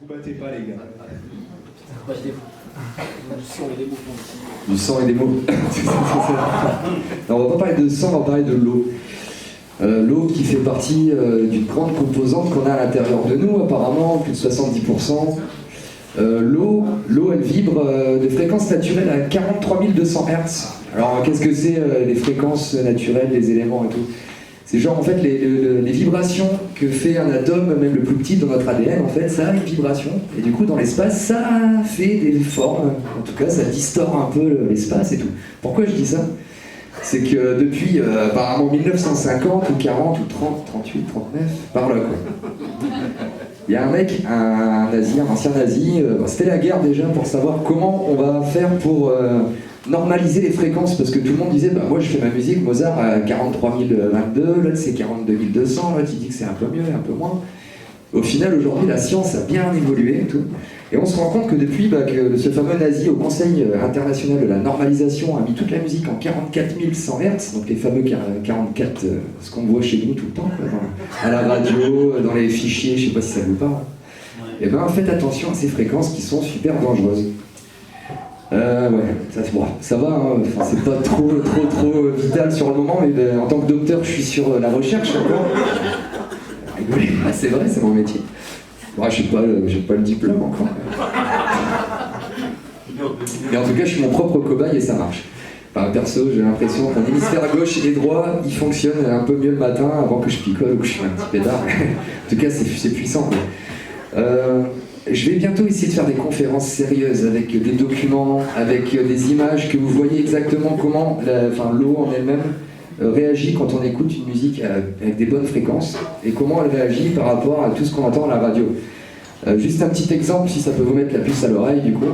Vous battez pas, les gars. Du sang et des mots. Du sang et des mots. Non, on va pas parler de sang, on va parler de l'eau. L'eau qui fait partie d'une grande composante qu'on a à l'intérieur de nous, apparemment, plus de 70%. L'eau, elle vibre de fréquences naturelles à 43 200 Hz. Alors, qu'est-ce que c'est les fréquences naturelles, les éléments et tout? C'est genre, en fait, les vibrations que fait un atome, même le plus petit dans notre ADN, en fait, ça a une vibration. Et du coup, dans l'espace, ça fait des formes. En tout cas, ça distord un peu l'espace et tout. Pourquoi je dis ça? C'est que depuis, apparemment, 1950 ou 40 ou 30, 38, 39, par là, quoi. Il y a un mec, un nazi, un ancien nazi, c'était la guerre déjà pour savoir comment on va faire pour normaliser les fréquences, parce que tout le monde disait, bah moi je fais ma musique, Mozart à 43 022, l'autre c'est 42 200, l'autre il dit que c'est un peu mieux, un peu moins. Au final, aujourd'hui, la science a bien évolué et tout. Et on se rend compte que depuis que ce fameux nazi au Conseil international de la normalisation a mis toute la musique en 44 100 Hz, donc les fameux 44, ce qu'on voit chez nous tout le temps, quoi, à la radio, dans les fichiers, je sais pas si ça vous parle. Et ben faites attention à ces fréquences qui sont super dangereuses. Ouais, ça va, hein. Enfin, c'est pas trop vital sur le moment, mais en tant que docteur, je suis sur la recherche encore. Rigolez, c'est vrai, c'est mon métier. Moi, j'ai pas le diplôme encore. Mais en tout cas, je suis mon propre cobaye et ça marche. Enfin, perso, j'ai l'impression que mon hémisphère gauche et droit, il fonctionne un peu mieux le matin avant que je picole ou que je fais un petit pédard. En tout cas, c'est puissant. Je vais bientôt essayer de faire des conférences sérieuses avec des documents, avec des images que vous voyez exactement comment l'eau en elle-même réagit quand on écoute une musique avec des bonnes fréquences et comment elle réagit par rapport à tout ce qu'on entend à la radio. Juste un petit exemple, si ça peut vous mettre la puce à l'oreille du coup.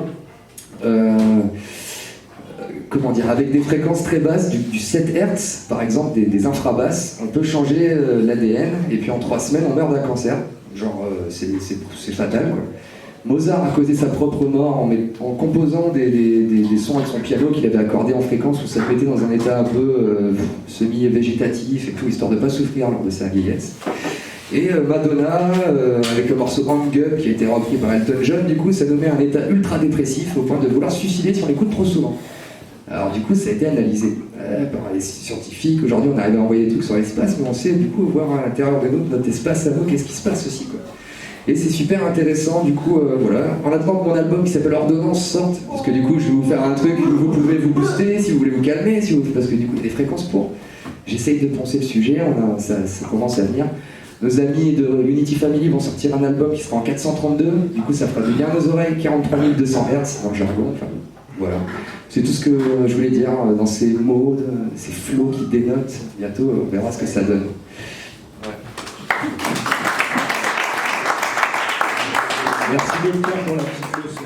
Comment dire, avec des fréquences très basses, du 7 Hz par exemple, des infrabasses, on peut changer l'ADN et puis en 3 semaines on meurt d'un cancer. Genre c'est fatal quoi. Mozart a causé sa propre mort en composant des sons avec son piano qu'il avait accordé en fréquence où ça le mettait dans un état un peu semi-végétatif et tout, histoire de ne pas souffrir lors de sa vieillesse. Et Madonna, avec le morceau Hang Up qui a été repris par Elton John, du coup ça donnait un état ultra dépressif au point de vouloir se suicider si on l'écoute trop souvent. Alors du coup ça a été analysé par les scientifiques. Aujourd'hui on arrive à envoyer des trucs sur l'espace, mais on sait du coup voir à l'intérieur de nous, notre espace à nous, qu'est-ce qui se passe aussi quoi. Et c'est super intéressant, du coup, voilà. En attendant que mon album qui s'appelle Ordonnance sorte, parce que du coup, je vais vous faire un truc où vous pouvez vous booster, si vous voulez vous calmer, parce que du coup, il y a des fréquences pour. J'essaye de poncer le sujet, ça commence à venir. Nos amis de Unity Family vont sortir un album qui sera en 432, du coup, ça fera du bien aux oreilles, 43 200 Hz, dans le jargon, enfin, voilà. C'est tout ce que je voulais dire dans ces mots, ces flots qui dénotent. Bientôt, on verra ce que ça donne. Merci docteur pour la petite leçon.